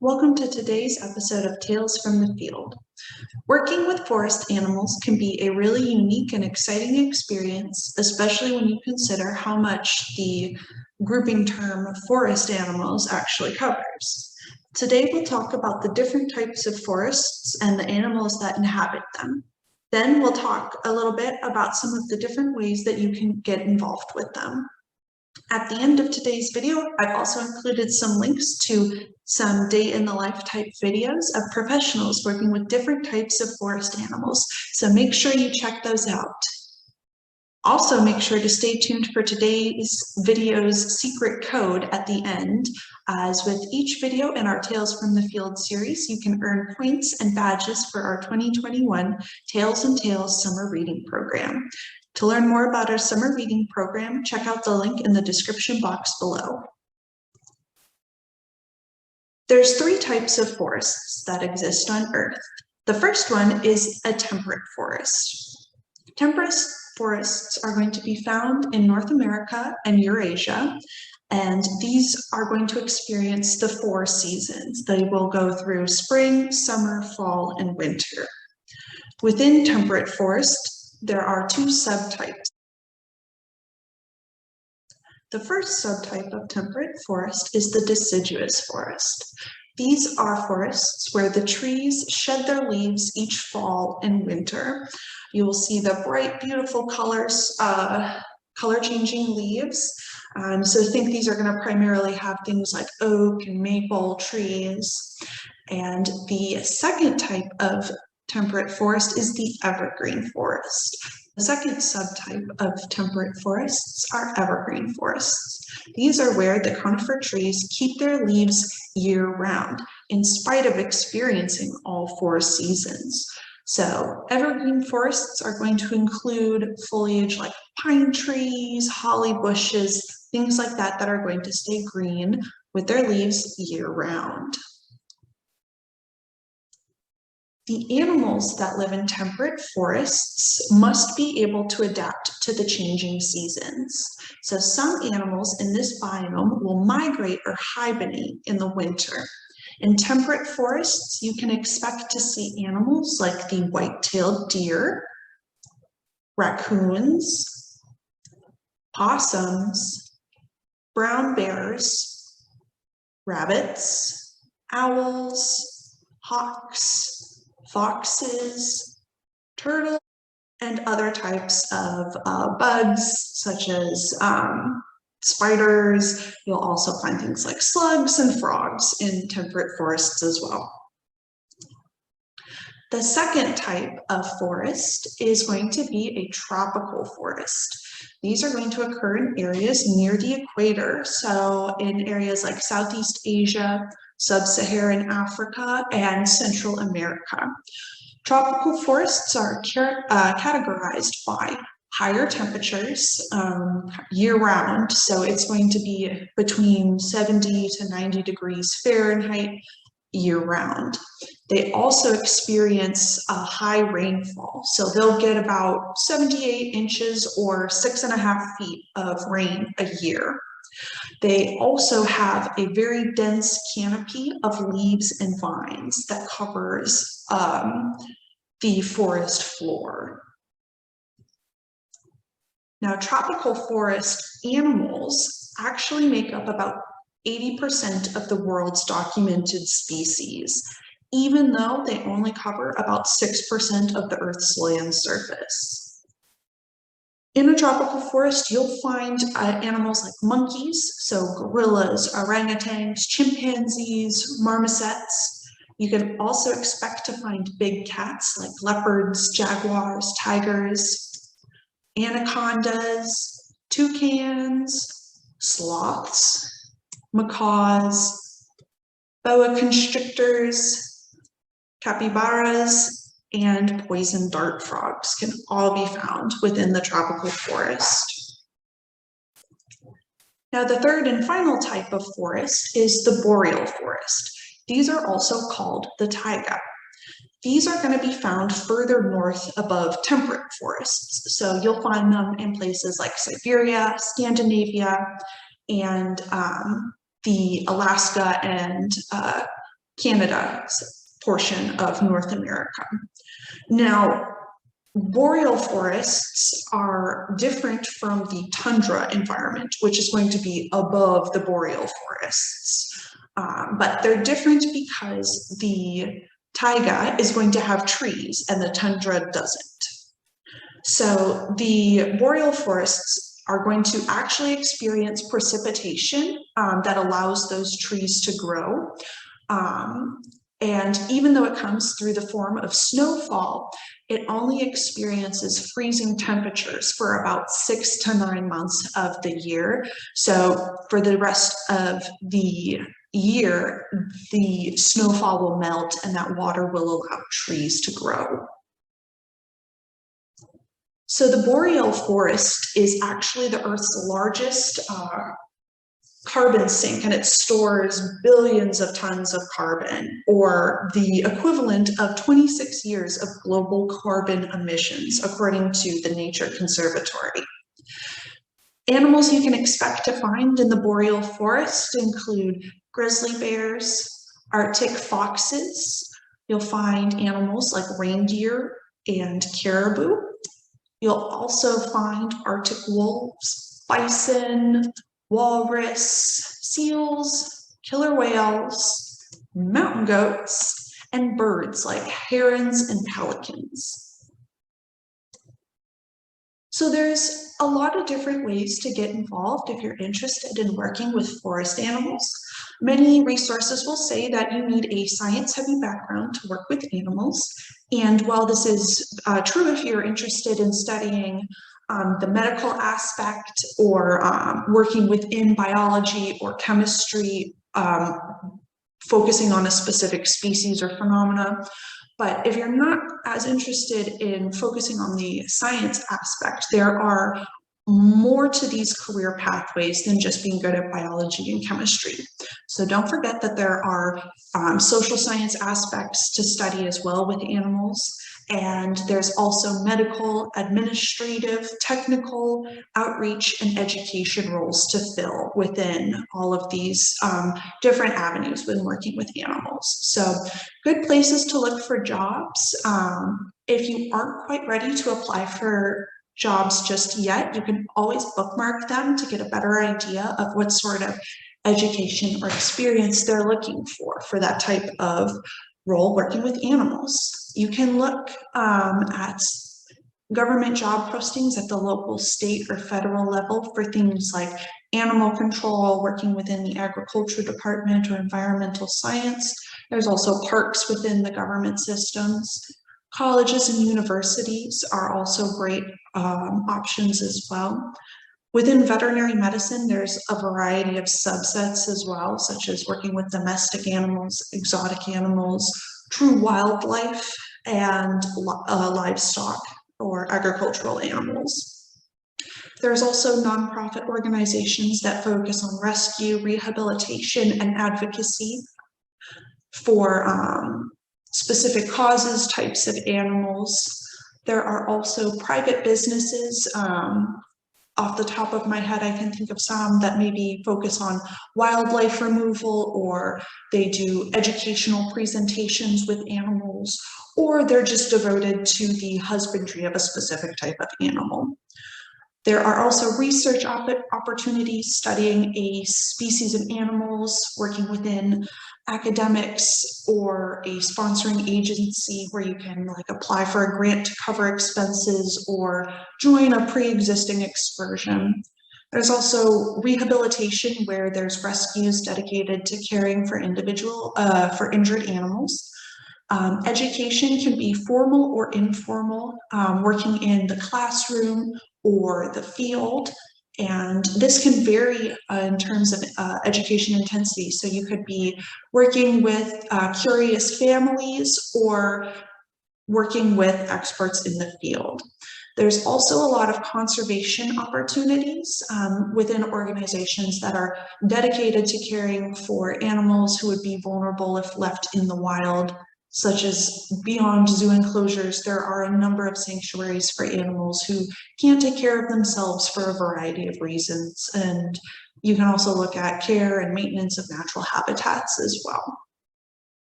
Welcome to today's episode of Tales from the Field. Working with forest animals can be a really unique and exciting experience, especially when you consider how much the grouping term forest animals actually covers. Today we'll talk about the different types of forests and the animals that inhabit them. Then we'll talk a little bit about some of the different ways that you can get involved with them. At the end of today's video, I've also included some links to some day-in-the-life type videos of professionals working with different types of forest animals, so make sure you check those out. Also, make sure to stay tuned for today's video's secret code at the end, as with each video in our Tales from the Field series, you can earn points and badges for our 2021 Tales and Tales Summer Reading Program. To learn more about our summer reading program, check out the link in the description box below. There's three types of forests that exist on Earth. The first one is a temperate forest. Temperate forests are going to be found in North America and Eurasia, and these are going to experience the 4 seasons. They will go through spring, summer, fall, and winter. Within temperate forest, there are 2 subtypes. The first subtype of temperate forest is the deciduous forest. These are forests where the trees shed their leaves each fall and winter. You will see the bright, beautiful colors, color-changing leaves. So I think these are going to primarily have things like oak and maple trees. And the second type of temperate forest is the evergreen forest. The second subtype of temperate forests are evergreen forests. These are where the conifer trees keep their leaves year-round, in spite of experiencing all 4 seasons. So evergreen forests are going to include foliage like pine trees, holly bushes, things like that that are going to stay green with their leaves year-round. The animals that live in temperate forests must be able to adapt to the changing seasons. So some animals in this biome will migrate or hibernate in the winter. In temperate forests, you can expect to see animals like the white-tailed deer, raccoons, possums, brown bears, rabbits, owls, hawks, foxes, turtles, and other types of bugs such as spiders. You'll also find things like slugs and frogs in temperate forests as well. The second type of forest is going to be a tropical forest. These are going to occur in areas near the equator, so in areas like Southeast Asia, Sub-Saharan Africa, and Central America. Tropical forests are categorized by higher temperatures year-round, so it's going to be between 70 to 90 degrees Fahrenheit year-round. They also experience a high rainfall, so they'll get about 78 inches or 6.5 feet of rain a year. They also have a very dense canopy of leaves and vines that covers the forest floor. Now, tropical forest animals actually make up about 80% of the world's documented species, even though they only cover about 6% of the Earth's land surface. In a tropical forest, you'll find animals like monkeys, so gorillas, orangutans, chimpanzees, marmosets. You can also expect to find big cats like leopards, jaguars, tigers, anacondas, toucans, sloths, macaws, boa constrictors, capybaras, and poison dart frogs can all be found within the tropical forest. Now, the third and final type of forest is the boreal forest. These are also called the taiga. These are going to be found further north above temperate forests. So you'll find them in places like Siberia, Scandinavia, and the Alaska and Canada's portion of North America. Now, boreal forests are different from the tundra environment, which is going to be above the boreal forests. But they're different because the taiga is going to have trees and the tundra doesn't. So the boreal forests are going to actually experience precipitation that allows those trees to grow. And even though it comes through the form of snowfall, it only experiences freezing temperatures for about 6 to 9 months of the year. So for the rest of the year, the snowfall will melt and that water will allow trees to grow. So the boreal forest is actually the Earth's largest carbon sink, and it stores billions of tons of carbon, or the equivalent of 26 years of global carbon emissions, according to the Nature Conservatory. Animals you can expect to find in the boreal forest include grizzly bears, Arctic foxes. You'll find animals like reindeer and caribou. You'll also find Arctic wolves, bison, walrus, seals, killer whales, mountain goats, and birds like herons and pelicans. So there's a lot of different ways to get involved if you're interested in working with forest animals. Many resources will say that you need a science-heavy background to work with animals. And while this is true if you're interested in studying the medical aspect or working within biology or chemistry, focusing on a specific species or phenomena. But if you're not as interested in focusing on the science aspect, there are more to these career pathways than just being good at biology and chemistry. So don't forget that there are social science aspects to study as well with animals. And there's also medical, administrative, technical, outreach, and education roles to fill within all of these different avenues when working with animals. So good places to look for jobs. If you aren't quite ready to apply for jobs just yet, you can always bookmark them to get a better idea of what sort of education or experience they're looking for that type of role working with animals. You can look at government job postings at the local, state, or federal level for things like animal control, working within the agriculture department or environmental science. There's also parks within the government systems. Colleges and universities are also great options as well. Within veterinary medicine, there's a variety of subsets as well, such as working with domestic animals, exotic animals, true wildlife, and livestock or agricultural animals. There's also nonprofit organizations that focus on rescue, rehabilitation, and advocacy for specific causes, types of animals. There are also private businesses. Off the top of my head, I can think of some that maybe focus on wildlife removal, or they do educational presentations with animals, or they're just devoted to the husbandry of a specific type of animal. There are also research opportunities studying a species of animals, working within academics or a sponsoring agency where you can apply for a grant to cover expenses or join a pre-existing excursion. There's also rehabilitation, where there's rescues dedicated to caring for for injured animals. Education can be formal or informal, working in the classroom or the field. And this can vary in terms of education intensity. So you could be working with curious families or working with experts in the field. There's also a lot of conservation opportunities within organizations that are dedicated to caring for animals who would be vulnerable if left in the wild, such as beyond zoo enclosures. There are a number of sanctuaries for animals who can't take care of themselves for a variety of reasons. And you can also look at care and maintenance of natural habitats as well.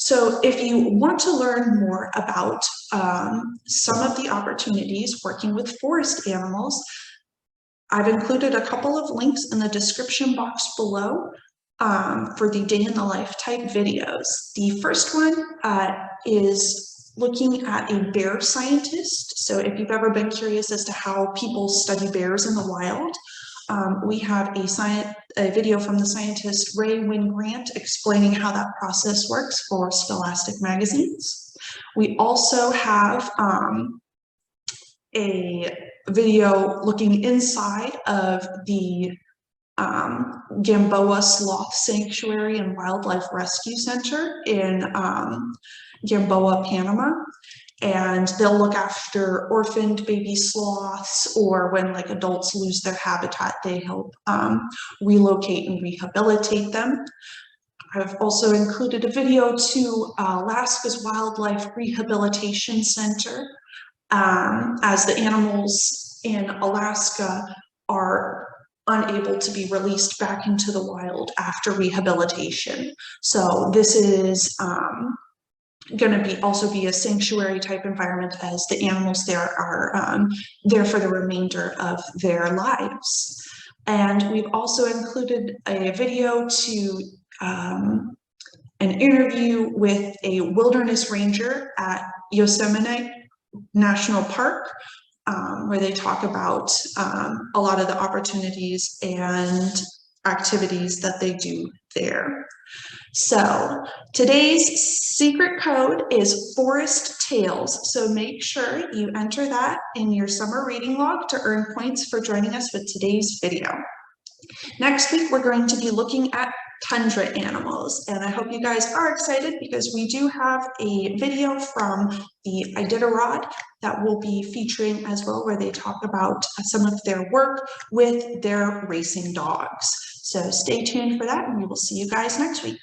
So if you want to learn more about some of the opportunities working with forest animals, I've included a couple of links in the description box below for the day in the life type videos. The first one is looking at a bear scientist. So if you've ever been curious as to how people study bears in the wild, we have a video from the scientist Ray Wynn Grant explaining how that process works for Scholastic magazines. We also have a video looking inside of the Gamboa Sloth Sanctuary and Wildlife Rescue Center in Gamboa, Panama. And they'll look after orphaned baby sloths, or when like adults lose their habitat, they help relocate and rehabilitate them. I've also included a video to Alaska's Wildlife Rehabilitation Center, as the animals in Alaska are unable to be released back into the wild after rehabilitation. So this is going to also be a sanctuary type environment, as the animals there are there for the remainder of their lives. And we've also included a video to an interview with a wilderness ranger at Yosemite National Park, where they talk about a lot of the opportunities and activities that they do there. So today's secret code is Forest Tales. So make sure you enter that in your summer reading log to earn points for joining us with today's video. Next week, we're going to be looking at tundra animals, and I hope you guys are excited because we do have a video from the Iditarod that we'll be featuring as well, where they talk about some of their work with their racing dogs. So stay tuned for that, and we will see you guys next week.